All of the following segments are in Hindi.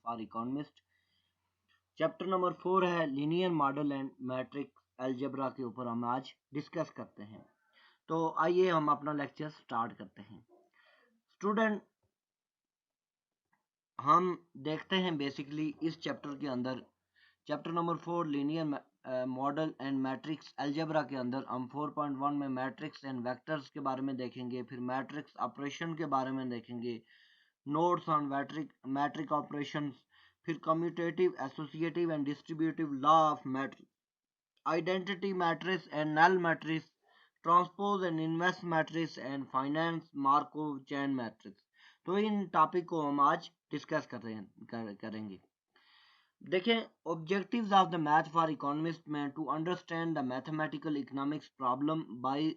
For economist. चैप्टर नंबर 4 है linear model and matrix algebra के ऊपर हम आज डिस्कस करते हैं। तो आइए हम अपना लेक्चर स्टार्ट करते हैं। स्टूडेंट, हम देखते हैं बेसिकली इस चैप्टर के अंदर chapter number 4 linear model and matrix algebra के अंदर हम 4.1 में मैट्रिक्स एंड वेक्टर्स के बारे में देखेंगे, फिर मैट्रिक्स ऑपरेशन के बारे में देखेंगे, नोट्स ऑन मैट्रिक ऑपरेशंस, फिर commutative associative and distributive law of matrix, identity matrix and null matrix, transpose and inverse matrix and finance Markov chain matrix. तो इन टॉपिक को हम आज डिस्कस करेंगे। देखें, objectives of the math for economist में to understand the mathematical economics problem by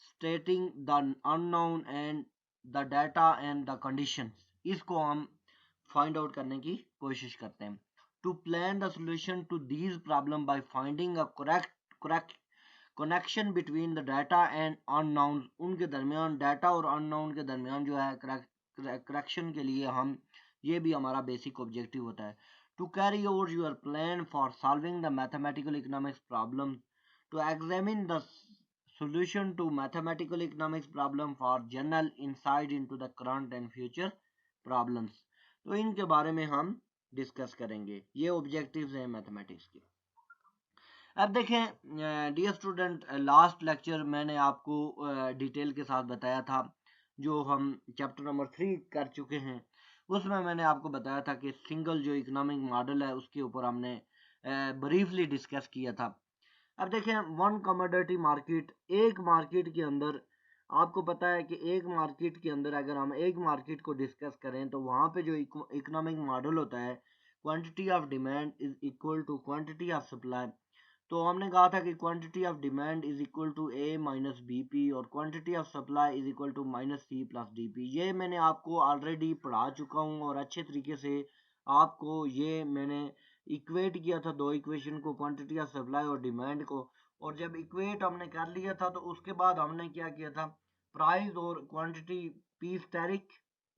stating the unknown and the data and the conditions, इसको हम फाइंड आउट करने की कोशिश करते हैं। To plan the solution to these problem by finding a correct connection between the data and unknown, उनके दरमियान डाटा और अननोन के दरमियान जो है करेक्शन के लिए हम ये भी हमारा बेसिक ऑब्जेक्टिव होता है। To carry out your plan for solving the mathematical economics problem, to examine the solution to mathematical economics problem for general insight into the current and future problems। तो इनके बारे में हम डिस्कस करेंगे, ये ऑब्जेक्टिव्स हैं मैथमेटिक्स के। अब देखें डियर स्टूडेंट, लास्ट लेक्चर मैंने आपको डिटेल के साथ बताया था, जो हम चैप्टर नंबर 3 कर चुके हैं। उसमें मैंने आपको बताया था कि सिंगल जो इकोनॉमिक मॉडल है उसके ऊपर हमने ब्रीफली डिस्कस किया था। अब देखें, वन कमोडिटी मार्केट, एक मार्केट के अंदर आपको पता है कि एक मार्केट के अंदर अगर हम एक मार्केट को डिस्कस करें तो वहाँ पे जो इकोनॉमिक मॉडल होता है, quantity of demand is equal to quantity of supply. तो हमने कहा था कि quantity of demand is equal to A minus B P और quantity of supply is equal to minus C plus D P. ये मैंने आपको ऑलरेडी पढ़ा चुका हूँ और अच्छे तरीके से आपको ये मैंने इक्वेट किया था, दो इक्वेशन को, क्वांटिटी ऑफ सप्लाई और डिमांड को। और जब इक्वेट हमने कर लिया था तो उसके बाद हमने क्या किया था, प्राइस और quantity P asterisk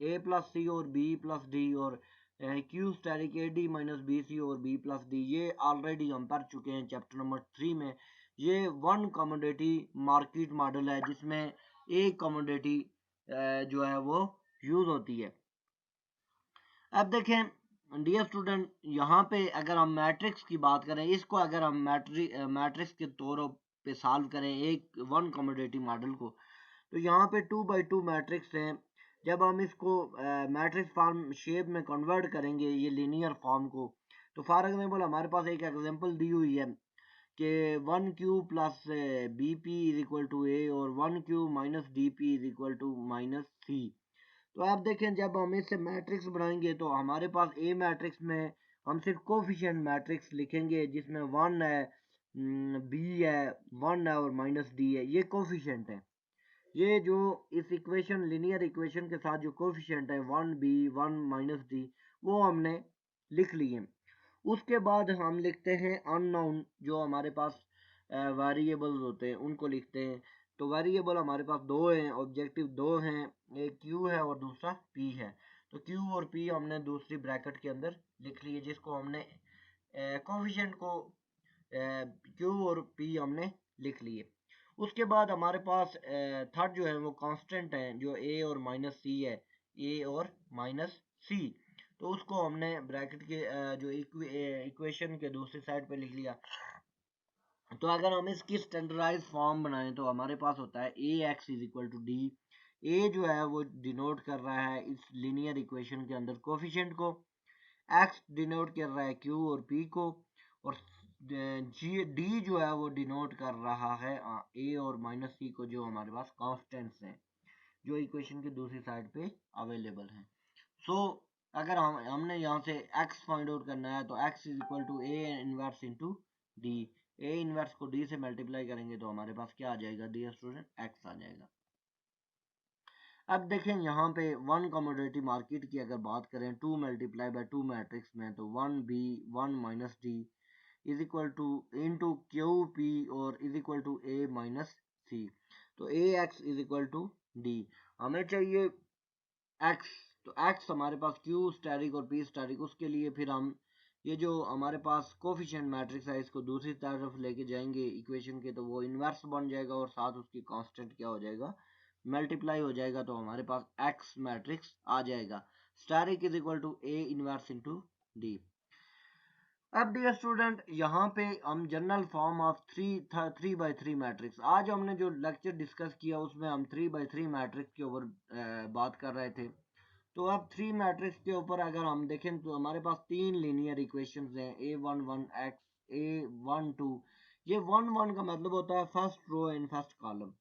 A plus C और बी प्लस डी और Q asterisk A D minus B C और बी प्लस डी, ये ऑलरेडी हम पढ़ चुके हैं चैप्टर नंबर 3 में। ये वन कमोडिटी मार्केट मॉडल है जिसमें एक कमोडिटी जो है वो यूज होती है। अब देखें डियर स्टूडेंट, यहाँ पे अगर हम मैट्रिक्स की बात करें, इसको अगर हम मैट्रिक्स के तौर पे सॉल्व करें एक वन कमोडिटी मॉडल को, तो यहाँ पे 2x2 मैट्रिक्स हैं। जब हम इसको मैट्रिक्स फॉर्म शेप में कन्वर्ट करेंगे ये लीनियर फॉर्म को, तो फॉर एग्जांपल हमारे पास एक एग्जांपल दी हुई है कि 1q plus B P is equal to A और 1q minus D P is equal to minus C. तो आप देखें, जब हम इससे मैट्रिक्स बनाएंगे तो हमारे पास ए मैट्रिक्स में हम सिर्फ कोफिशिएंट मैट्रिक्स लिखेंगे जिसमें 1 है, बी है, 1 है और माइनस डी है, ये कोफिशिएंट है। ये जो इस इक्वेशन लीनियर इक्वेशन के साथ जो कोफिशिएंट है 1b 1 माइनस डी, वो हमने लिख लिए। उसके बाद हम लिखते हैं अननोन, जो हमारे पास वेरिएबल्स होते हैं उनको लिखते हैं। तो वेरिएबल हमारे पास दो हैं, ऑब्जेक्टिव दो हैं, एक क्यू है और दूसरा पी है। तो क्यू और पी हमने दूसरी ब्रैकेट के अंदर लिख लिए, जिसको हमने कोफिशिएंट को क्यू और पी हमने लिख लिए। उसके बाद हमारे पास थर्ड जो है वो कांस्टेंट है, जो ए और माइनस सी है, ए और माइनस सी। तो उसको हमने ब्रैकेट के जो इक्वेशन के दूसरी साइड पे लिख लिया। तो अगर हम इसकी स्टैंडर्डाइज फॉर्म बनाएं तो हमारे पास होता है A X is equal to D. A जो है वो डिनोट कर रहा है इस लीनियर इक्वेशन के अंदर कोफिशिएंट को, एक्स डिनोट कर रहा है क्यू और पी को, और जी डी जो है वो डिनोट कर रहा है ए और माइनस सी को, जो हमारे पास कॉन्स्टेंट्स हैं जो इक्वेशन की दूसरी साइड पे अवेलेबल हैं। सो अगर हमने यहाँ से x फाइंड आउट करना है तो x is equal to A inverse into D. A inverse को d से मल्टीप्लाई करेंगे तो हमारे पास क्या आ जाएगा डियर स्टूडेंट, x आ जाएगा। अब देखें यहाँ पे वन कमोडिटी मार्केट की अगर बात करें 2 मल्टीप्लाई बाय 2 मैट्रिक्स में, तो 1b 1 minus D is equal to into Q P और is equal to A minus C. तो A X is equal to D, हमें चाहिए x, तो एक्स हमारे पास क्यू स्टैटिक और पी स्टैटिक, उसके लिए फिर हम ये जो हमारे पास कोफिशिएंट मैट्रिक्स है इसको दूसरी तरफ लेके जाएंगे इक्वेशन के, तो वो इन्वर्स बन जाएगा और साथ उसकी कांस्टेंट क्या हो जाएगा, मल्टीप्लाई हो जाएगा, तो हमारे पास एक्स मैट्रिक्स आ जाएगा। Static is equal to A inverse into D. अब डियर स्टूडेंट यहाँ पे हम general form of three by three matrix, आज हमने जो लेक्चर डिस्कस किया उसमें हम 3x3 मैट्रिक्स के ऊपर बात कर रहे थे। तो अब 3 मैट्रिक्स के ऊपर अगर हम देखें तो हमारे पास 3 लीनियर इक्वेशंस हैं, A11 x A12। ये 1 1 का मतलब होता है first row and first column.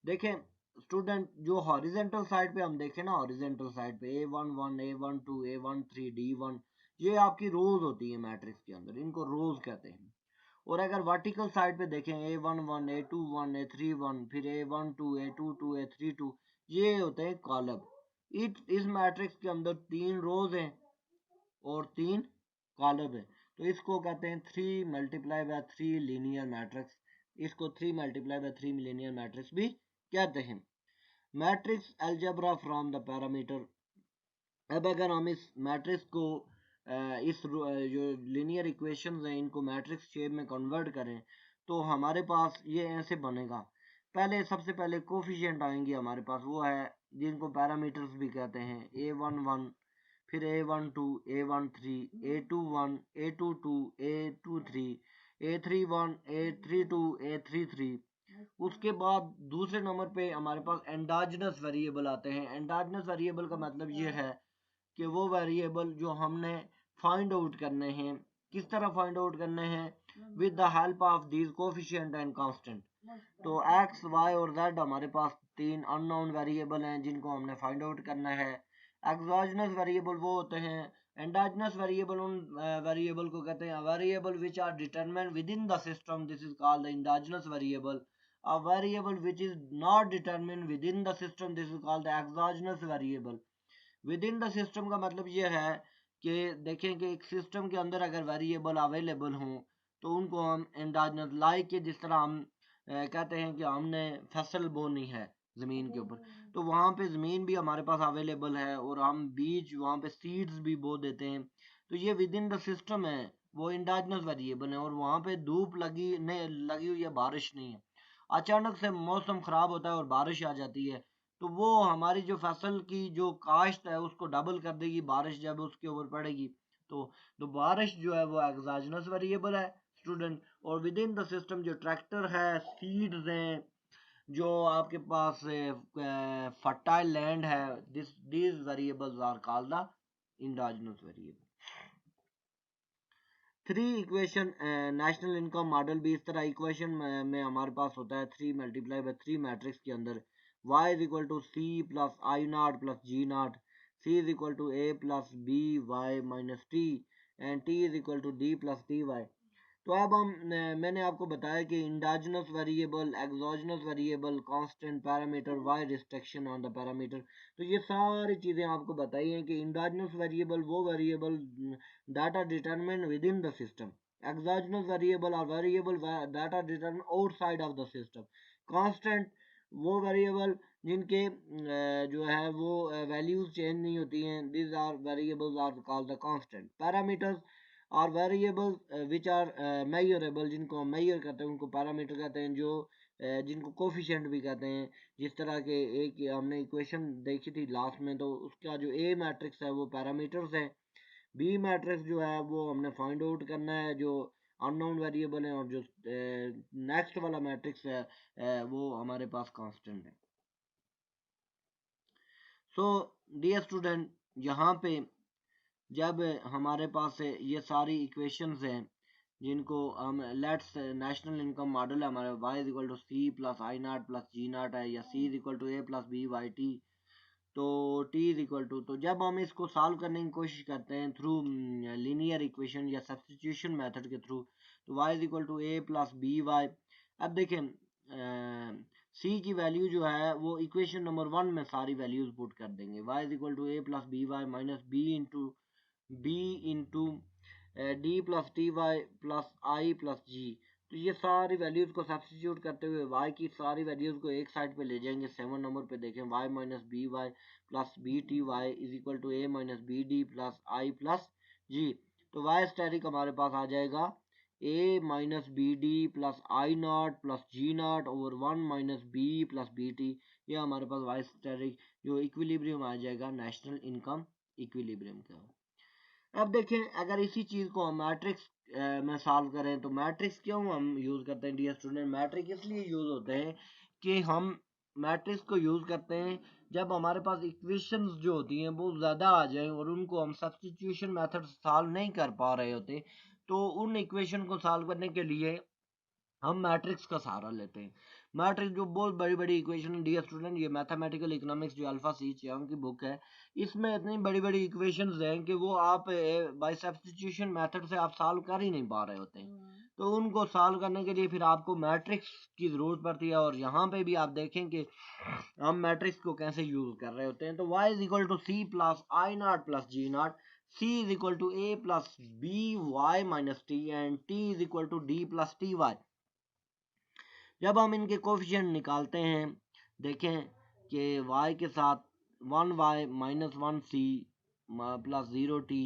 देखें स्टूडेंट, जो हॉरिजेंटल साइड पे हम देखें ना, हॉरिजेंटल साइड पे A11 A12 A13 D1, ये आपकी रोज होती है मैट्रिक्स के अंदर, इनको रोज कहते हैं। और अगर वर्टिकल साइड पे देखें A11 A21 A31 फिर A12 A22 A32, ये होते हैं कॉलम। इस मैट्रिक्स के अंदर 3 रोज हैं और 3 कॉलम है, तो इसको कहते हैं 3 × 3 लीनियर मैट्रिक्स। इसको 3 × 3 लीनियर मैट्रिक्स भी कहते हैं। Matrix algebra from the parameter. अब अगर हम इस मैट्रिक्स को इस जो लीनियर इक्वेशंस हैं इनको मैट्रिक्स शेप में कन्वर्ट करें तो हमारे पास ये ऐसे बनेगा। पहले सबसे पहले कोफिशिएंट आएंगे हमारे पास, वो है जिनको पैरामीटर्स भी कहते हैं, A11 फिर A12 A13 A21 A22 A23 A31 A32 A33। उसके बाद दूसरे नंबर पे हमारे पास एंडोजेनस वेरिएबल आते हैं। एंडोजेनस वेरिएबल का मतलब ये है कि वो वेरिएबल जो हमने फाइंड आउट करने हैं, किस तरह फाइंड आउट करने हैं, with the help of these coefficient and constant. तो एक्स वाई और जेड हमारे पास 3 अननोन वेरिएबल हैं जिनको हमने फाइंड आउट करना है। एक्सोजेनस वेरिएबल वो होते हैं, एंडोजेनस वेरिएबल उन वेरिएबल को कहते हैं variable which are determined within the system, this is called the endogenous variable. A variable which is not determined within the system, this is called the exogenous variable. Within the system का मतलब ये है कि देखें कि एक सिस्टम के अंदर अगर वेरिएबल अवेलेबल हों तो उनको हम एंडोजेनस, लाइक के जिस तरह हम कहते हैं कि हमने फसल बोनी है ज़मीन के ऊपर, तो वहाँ पे ज़मीन भी हमारे पास अवेलेबल है और हम बीज वहाँ पे सीड्स भी बो देते हैं, तो ये विद इन द सिस्टम है, वो एंडोजेनस वेरिएबल है। और वहाँ पे धूप लगी हुई है, बारिश नहीं है, अचानक से मौसम ख़राब होता है और बारिश आ जाती है, तो वो हमारी जो फसल की जो काश्त है उसको डबल कर देगी बारिश जब उसके ऊपर पड़ेगी। तो बारिश जो है वो एक्सोजेनस वेरिएबल है स्टूडेंट। और विद इन द सिस्टम जो ट्रैक्टर है, सीड्स हैं, जो आपके पास फर्टाइल लैंड है, these variables are called the endogenous variable. 3 equation national income model भी इस तरह इक्वेशन में हमारे पास होता है 3 × 3 मैट्रिक्स के अंदर y is equal to C plus I not plus G naught, C is equal to A plus B Y minus T and T is equal to D plus T Y. तो अब मैंने आपको बताया कि endogenous variable, exogenous variable, constant, parameter, Y restriction on the parameter, तो ये सारी चीज़ें आपको बताई हैं कि इंडोजेनस वेरिएबल वो variable that are determined within the system, exogenous variable are variable that are determined outside of the system, constant वो वेरिएबल जिनके जो है वो वैल्यूज चेंज नहीं होती हैं, this are variables are called the constant. Parameters और वेरिएबल विच आर मेजरेबल, जिनको हम मेजर करते हैं उनको पैरामीटर कहते हैं, जो जिनको कोफिशिएंट भी कहते हैं। जिस तरह के एक हमने इक्वेशन देखी थी लास्ट में, तो उसका जो ए मैट्रिक्स है वो पैरामीटर्स है, बी मैट्रिक्स जो है वो हमने फाइंड आउट करना है जो अननोन वेरिएबल है, और जो नेक्स्ट वाला मैट्रिक्स है वो हमारे पास कांस्टेंट है। सो डियर स्टूडेंट, यहाँ पे जब हमारे पास ये सारी इक्वेशंस हैं जिनको हम लेट्स नेशनल इनकम मॉडल है हमारे, y is equal to C plus I not plus G not है, या c is equal to A plus B Y T, तो t इज इक्वल टू, तो जब हम इसको सॉल्व करने की कोशिश करते हैं थ्रू लीनियर इक्वेशन या सब्स्टिट्यूशन मेथड के थ्रू, तो y is equal to A plus B Y. अब देखें c की वैल्यू जो है वो इक्वेशन नंबर 1 में सारी वैल्यूज पुट कर देंगे, y is equal to A plus B Y minus b into D plus T Y plus I plus G, तो ये सारी वैल्यूज़ को सब्स्टिट्यूट करते हुए y की सारी वैल्यूज़ को एक साइड पे ले जाएंगे। 7 नंबर पे देखें y minus B Y plus B T Y is equal to A minus B D plus I plus G. तो वाई स्टैटिक हमारे पास आ जाएगा A minus B D plus I not plus G naught over 1 minus B plus B T. ये हमारे पास वाई स्टैटिक जो इक्विलिब्रियम आ जाएगा नेशनल इनकम इक्विलिब्रियम का। अब देखें अगर इसी चीज़ को हम मैट्रिक्स में सॉल्व करें तो मैट्रिक्स क्यों हम यूज़ करते हैं डियर स्टूडेंट। मैट्रिक्स इसलिए यूज़ होते हैं कि हम मैट्रिक्स को यूज़ करते हैं जब हमारे पास इक्वेशंस जो होती हैं वो ज़्यादा आ जाएं और उनको हम सब्स्टिट्यूशन मेथड सॉल्व नहीं कर पा रहे होते, तो उन इक्वेशन को सॉल्व करने के लिए हम मैट्रिक्स का सहारा लेते हैं। मैट्रिक्स जो बहुत बड़ी बड़ी इक्वेशन, डियर स्टूडेंट ये मैथमेटिकल इकोनॉमिक्स जो अल्फा सी चियांग की बुक है, इसमें इतनी बड़ी बड़ी इक्वेशंस हैं कि वो आप बाय सब्स्टिट्यूशन मेथड से आप सॉल्व कर ही नहीं पा रहे होते हैं। तो उनको सॉल्व करने के लिए फिर आपको मैट्रिक्स की ज़रूरत पड़ती है। और यहाँ पे भी आप देखें कि हम मैट्रिक्स को कैसे यूज़ कर रहे होते हैं। तो y is equal to C plus I not plus G naught, C is equal to A plus B Y minus T and T is equal to D plus T Y. जब हम इनके कोफिशिएंट निकालते हैं देखें कि y के साथ 1y minus 1c plus 0t।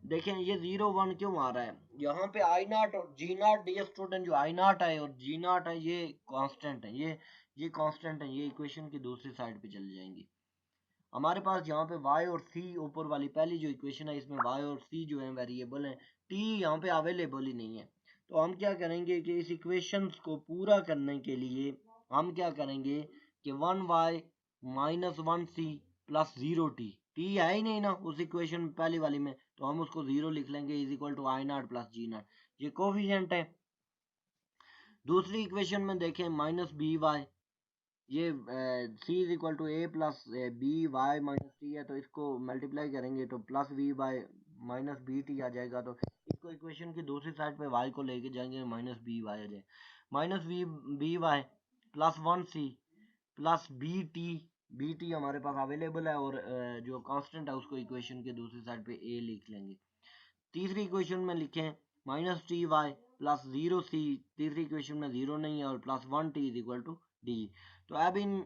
देखें ये 0 1 क्यों आ रहा है यहाँ पे आई नॉट और जी नॉट। डियर स्टूडेंट जो आई नॉट है और जी नॉट है ये कांस्टेंट है, ये कांस्टेंट है, ये इक्वेशन की दूसरी साइड पे चली जाएंगी। हमारे पास यहाँ पे y और c ऊपर वाली पहली जो इक्वेशन है इसमें y और c जो है वेरिएबल है, t यहाँ पे अवेलेबल ही नहीं है। तो हम क्या करेंगे कि इस इक्वेशन को पूरा करने के लिए हम क्या करेंगे कि 1y minus 1c plus 0t, t है ही नहीं ना उस इक्वेशन पहली वाली में, तो हम उसको 0 लिख लेंगे is equal to I not plus G naught, ये कोफिशिएंट है। दूसरी इक्वेशन में देखें माइनस बी वाई, ये C is equal to A plus B Y minus T है, तो इसको मल्टीप्लाई करेंगे तो plus V by minus B T आ जाएगा। तो इसको इक्वेशन की दूसरी साइड पे वाई को लेके जाएंगे माइनस बी वाई आ जाए, minus V B Y plus 1c plus B T हमारे पास अवेलेबल है और जो कांस्टेंट है उसको इक्वेशन के दूसरी साइड पे ए लिख लेंगे। तीसरी इक्वेशन में लिखें minus T Y plus 0c, तीसरी इक्वेशन में 0 नहीं है और plus 1t is equal to D. तो अब इन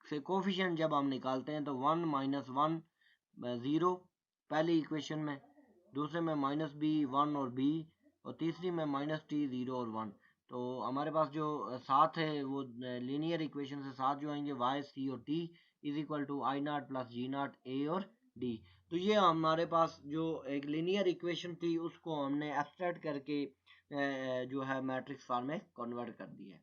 से कोफिशिएंट जब हम निकालते हैं तो 1 माइनस 1 0 पहली इक्वेशन में, दूसरे में माइनस बी 1 और बी, और तीसरी में माइनस टी 0 और 1। तो हमारे पास जो साथ है वो लीनियर इक्वेशन से साथ जो आएंगे y c और t is equal to I not plus G naught A और डी। तो ये हमारे पास जो एक लीनियर इक्वेशन थी उसको हमने एब्स्ट्रैक्ट करके जो है मैट्रिक्स फॉर्म में कन्वर्ट कर दिया है।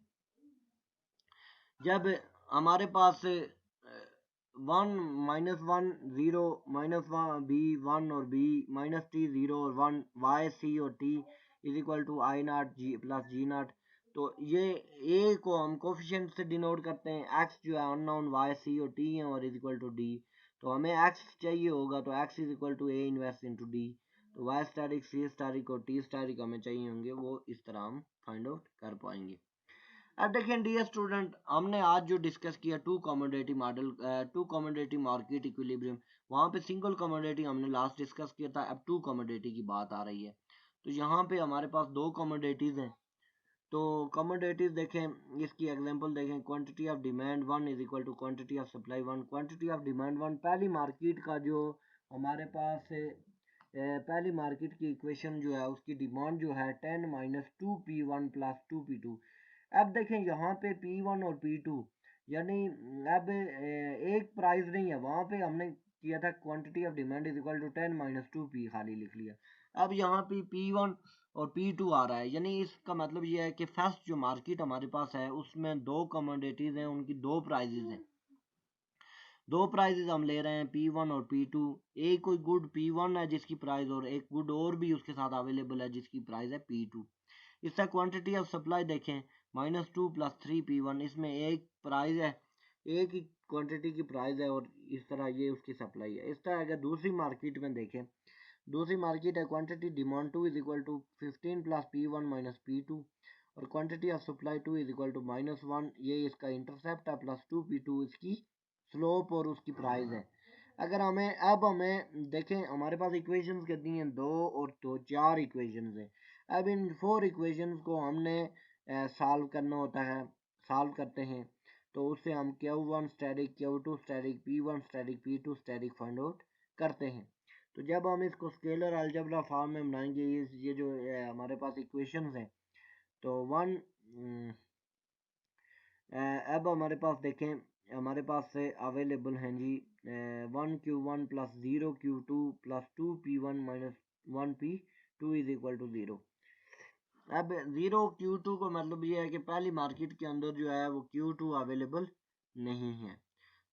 जब हमारे पास 1 माइनस 1 0 माइनस बी 1 और बी माइनस टी 0 और 1 वाई सी और T is equal to I naught G plus G naught. तो ये ए को हम कोफिशिएंट से डिनोट करते हैं, एक्स जो है अननोन वाई सी और टी है और इज इक्वल टू डी। तो हमें एक्स चाहिए होगा तो X is equal to A inverse into D. तो वाई स्टैटिक सी स्टैटिक और टी स्टैटिक हमें चाहिए होंगे, वो इस तरह हम फाइंड आउट कर पाएंगे। अब देखिए डियर स्टूडेंट हमने आज जो डिस्कस किया two commodity model, two commodity market equilibrium, वहाँ पे सिंगल कमोडिटी हमने लास्ट डिस्कस किया था, अब टू कमोडिटी की बात आ रही है। तो यहाँ पे हमारे पास दो कमोडिटीज़ हैं। तो कमोडिटीज देखें, इसकी एग्जांपल देखें, quantity of demand one is equal to quantity of supply one. Quantity of demand one पहली मार्केट का जो हमारे पास पहली मार्केट की इक्वेशन जो है उसकी डिमांड जो है 10 माइनस 2p1 प्लस 2p2। अब देखें यहाँ पे P1 और P2 यानी अब एक प्राइस नहीं है, वहाँ पे हमने किया था quantity of demand is equal to 10 minus 2p खाली लिख लिया। अब यहाँ पे P1 और P2 आ रहा है, यानी इसका मतलब ये है कि फर्स्ट जो मार्केट हमारे पास है उसमें दो कमोडिटीज़ हैं, उनकी दो प्राइजेज हैं, दो प्राइजेज हम ले रहे हैं P1 और P2। एक कोई गुड P1 है जिसकी प्राइस और एक गुड और भी उसके साथ अवेलेबल है जिसकी प्राइस है P2। इसका क्वांटिटी ऑफ सप्लाई देखें माइनस 2 प्लस 3p1, इसमें एक प्राइस है, एक ही क्वांटिटी की प्राइस है और इस तरह ये उसकी सप्लाई है। इस तरह अगर दूसरी मार्केट में देखें, दूसरी मार्केट है quantity demand 2 is equal to 15 plus P1 minus P2 और quantity of supply 2 is equal to -1, ये इसका इंटरसेप्ट है, प्लस 2p2 इसकी स्लोप और उसकी प्राइस है। अगर हमें देखें, हमारे पास इक्वेशंस कितनी हैं, 2 और 2 4 इक्वेशंस हैं। अब इन 4 इक्वेशंस को हमने सॉल्व करना होता है, सॉल्व करते हैं तो उससे हम Q1 static, Q2 static, P1 static, P2 static find out करते हैं। तो जब हम इसको स्केलर अलजेब्रा फॉर्म में बनाएंगे, ये जो हमारे पास इक्वेशंस हैं, तो अब हमारे पास देखें, हमारे पास से अवेलेबल हैं जी 1Q1 plus 0Q2 plus 2P1 minus 1P2 is equal to 0। अब 0Q2 को मतलब ये है कि पहली मार्केट के अंदर जो है वो Q2 अवेलेबल नहीं है।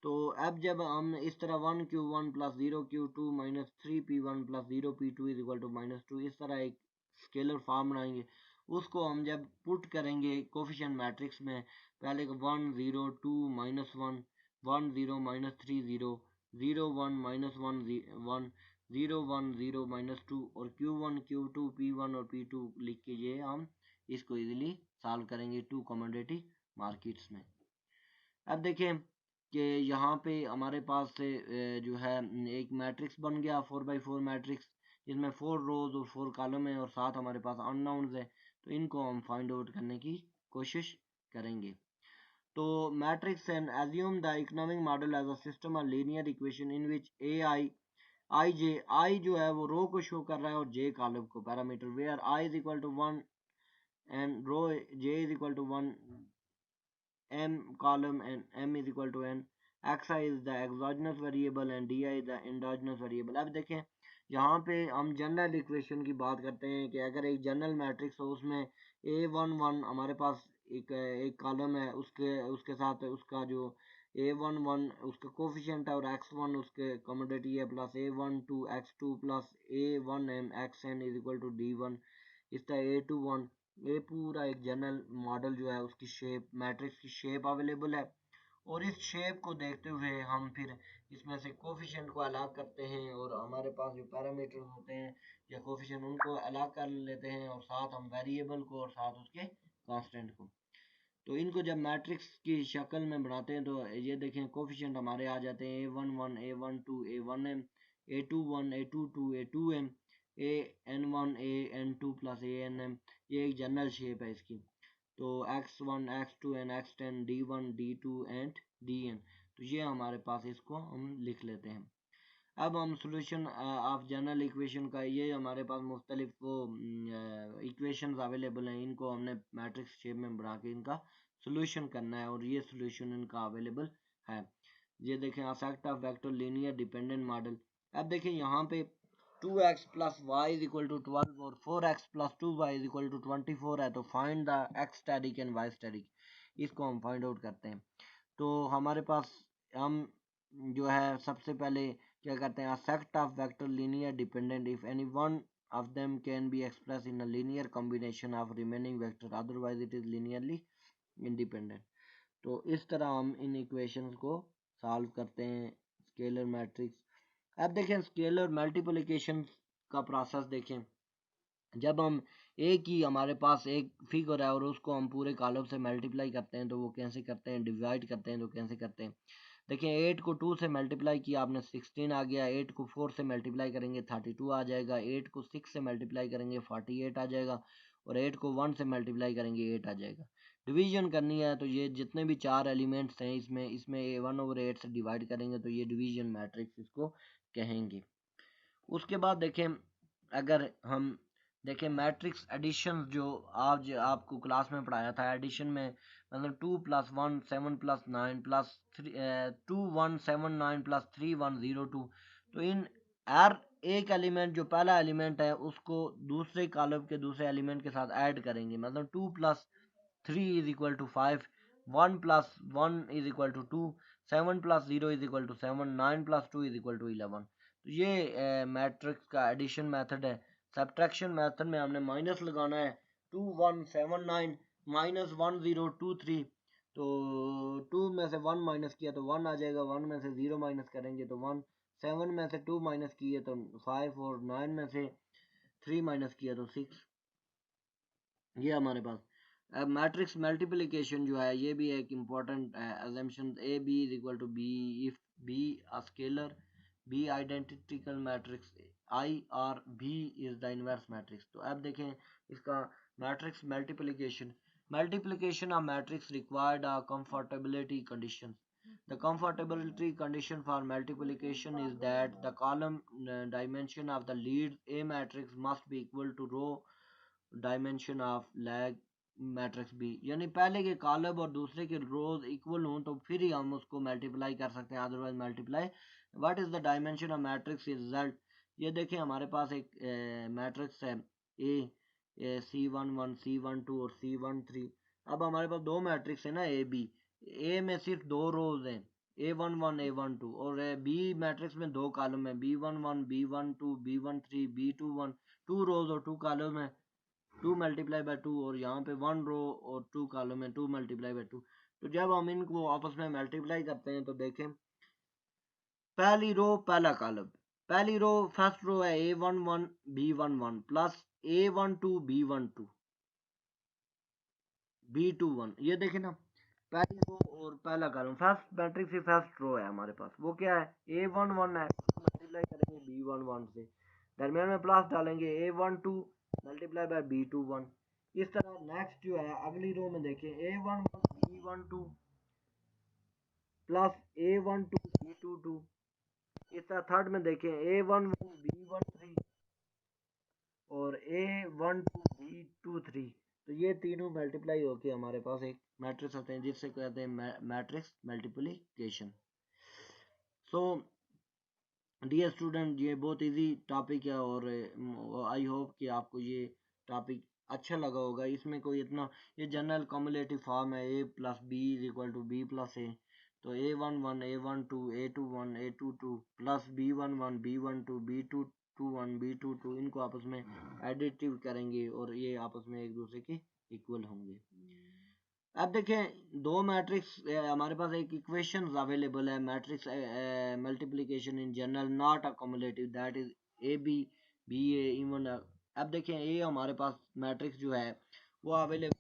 तो अब जब हम इस तरह 1Q1 plus 0Q2 minus 3P1 plus 0P2 is equal to -2, इस तरह एक स्केलर फॉर्म बनाएंगे। उसको हम जब पुट करेंगे कोफिशिएंट मैट्रिक्स में, पहले 1 0 2 -1 1 0 -3 0 0 1 -1 1 0 1 0 -2 और Q1 Q2 P1 और P2 लिख के ये हम इसको इजीली सॉल्व करेंगे टू कमोडिटी मार्केट्स में। अब देखें कि यहाँ पे हमारे पास से जो है एक मैट्रिक्स बन गया 4x4 मैट्रिक्स, जिसमें 4 रोज और 4 कॉलम है और साथ हमारे पास अननोन्स है। तो इनको हम फाइंड आउट करने की कोशिश करेंगे। तो matrix and assume the economic model as a system of linear equation in which I जो है वो रो को शो कर रहा है और जे कॉलम को, parameter where I is equal to 1 and row J is equal to 1 m column and m is equal to n, xi is the exogenous variable and di is the endogenous variable। अब देखें यहाँ पे हम जनरल इक्वेशन की बात करते हैं कि अगर एक जनरल मैट्रिक्स हो, उसमें a11 हमारे पास एक कॉलम है, उसके साथ उसका जो a11 उसका कोफिशिएंट है और x1 उसके कमोडिटी है, plus a12 x2 plus a1m xn is equal to d1 इस तरह a21, ये पूरा एक जनरल मॉडल जो है उसकी शेप, मैट्रिक्स की शेप अवेलेबल है। और इस शेप को देखते हुए हम फिर इसमें से कोफिशिएंट को अलग करते हैं और हमारे पास जो पैरामीटर होते हैं या कोफिशिएंट उनको अलग कर लेते हैं और साथ हम वेरिएबल को और साथ उसके कांस्टेंट को। तो इनको जब मैट्रिक्स की शक्ल में बनाते हैं तो ये देखें कोफिशिएंट हमारे आ जाते हैं a11 a12 a1m a21 a22 a2m an1 an2 plus anm। ये एक जनरल शेप है इसकी। तो x1 x2 and x10 d1 d2 and dn, तो ये हमारे पास इसको हम लिख लेते हैं। अब हम सोल्यूशन ऑफ जनरल इक्वेशन का, ये हमारे पास मुख्तलिफ वो इक्वेशंस अवेलेबल हैं, इनको हमने मैट्रिक्स शेप में बना के इनका सोल्यूशन करना है और ये सोल्यूशन इनका अवेलेबल है। ये देखें affect of vector linear dependent model. अब देखें यहाँ पे 2x plus Y is equal to 12 और 4x plus 2y is equal to 24 है। तो find the x static and y static, इसको हम फाइंड आउट करते हैं। तो हमारे पास हम जो है सबसे पहले क्या करते हैं, affect of vector linear dependent if any one of them can be express in a linear combination of remaining vector otherwise it is linearly independent. तो इस तरह हम इन इक्वेशंस को सॉल्व करते हैं स्केलर मैट्रिक्स। अब देखें स्केलर मल्टीप्लिकेशन का प्रोसेस देखें। जब हम एक ही हमारे पास एक फिगर है और उसको हम पूरे कॉलम से मल्टीप्लाई करते हैं तो वो कैसे करते हैं, डिवाइड करते हैं तो कैसे करते हैं। देखिए 8 को 2 से मल्टीप्लाई किया आपने 16 आ गया, 8 को 4 से मल्टीप्लाई करेंगे 32 आ जाएगा, 8 को 6 से मल्टीप्लाई करेंगे 48 आ जाएगा और 8 को 1 से मल्टीप्लाई करेंगे 8 आ जाएगा। डिवीजन करनी है तो ये जितने भी 4 एलिमेंट्स हैं इसमें इसमें 1/8 से डिवाइड करेंगे तो ये डिवीजन मैट्रिक्स इसको कहेंगे। उसके बाद देखें, अगर हम देखें मैट्रिक्स एडिशन जो आज आपको क्लास में पढ़ाया था, एडिशन में मतलब 2 + 1 7 + 9 प्लस 2 1 7 9 प्लस 3 1 0 2। तो इन हर एक एलिमेंट, जो पहला एलिमेंट है उसको दूसरे कॉलम के दूसरे एलिमेंट के साथ ऐड करेंगे, मतलब 2 + 3 is equal to 5, 1 + 1 is equal to 2, 7 + 0 is equal to 7, 9 + 2 is equal to 11। तो ये मैट्रिक्स का एडिशन मेथड है। सब्ट्रैक्शन मेथड में हमने माइनस लगाना है, 2 1 7 9 माइनस 1 0 2 3। तो 2 में से 1 माइनस किया तो 1 आ जाएगा, 1 में से 0 माइनस करेंगे तो 1, 7 में से 2 माइनस किए तो 5 और 9 में से 3 माइनस किया तो 6। ये हमारे पास अब मैट्रिक्स मल्टीप्लिकेशन जो है ये भी एक important assumption, A B is equal to B if B a scalar B identical matrix, I R B is the inverse matrix. तो अब देखें इसका matrix multiplication, multiplication of matrix required a comfortability condition. The comfortability condition for multiplication is that the column dimension of the lead A matrix must be equal to row dimension of lag matrix B, यानी पहले के कॉलम और दूसरे के रोज इक्वल हों तो फिर ही हम उसको मल्टीप्लाई कर सकते हैं, otherwise multiply. What is the dimension of matrix result, ये देखें हमारे पास एक मैट्रिक्स है ए C11 C12 और C13। अब हमारे पास दो मैट्रिक्स है ना ए बी, ए में सिर्फ दो रोज हैं A11 A12 और बी मैट्रिक्स में दो कॉलम है B11 B12 B13 B21, two rows और टू कॉलम है, 2 मल्टीप्लाई बाय 2 और यहाँ पे 1 रो और 2 कॉलम है 2 मल्टीप्लाई बाय 2। तो जब हम इनको आपस में मल्टीप्लाई करते हैं तो देखें पहली रो पहला कॉलम, पहली रो फर्स्ट रो है A11 B11 plus A12 B12 B21, ये देखें ना पहली रो और पहला कॉलम, फर्स्ट मैट्रिक्स की फर्स्ट रो है हमारे पास, वो क्या है A11 है, मल्टीप्लाई करेंगे B11 से, दरमियान में प्लस डालेंगे A12 मल्टीप्लाई बाय B21। इस तरह नेक्स्ट जो है अगली रो में देखें A11 B12 plus A12 B22। इस तरह थर्ड में देखें A11 B13 और A12 B23। तो ये तीनों मल्टीप्लाई होके हमारे पास एक मैट्रिक्स होते हैं जिससे कहते हैं matrix multiplication. So dear student, ये बहुत इजी टॉपिक है और आई होप कि आपको ये टॉपिक अच्छा लगा होगा। इसमें कोई इतना, ये जनरल कम्युलेटिव फॉर्म है A plus B is equal to B plus A, तो A11 A12 A21 A22 plus B11 B12 B21 B22, इनको आपस में एडिटिव करेंगे और ये आपस में एक दूसरे के इक्वल होंगे। अब देखें दो मैट्रिक्स हमारे पास एक इक्वेशन अवेलेबल है matrix multiplication in general not commutative, that is A B B A even. अब देखें ए हमारे पास मैट्रिक्स जो है वो अवेलेबल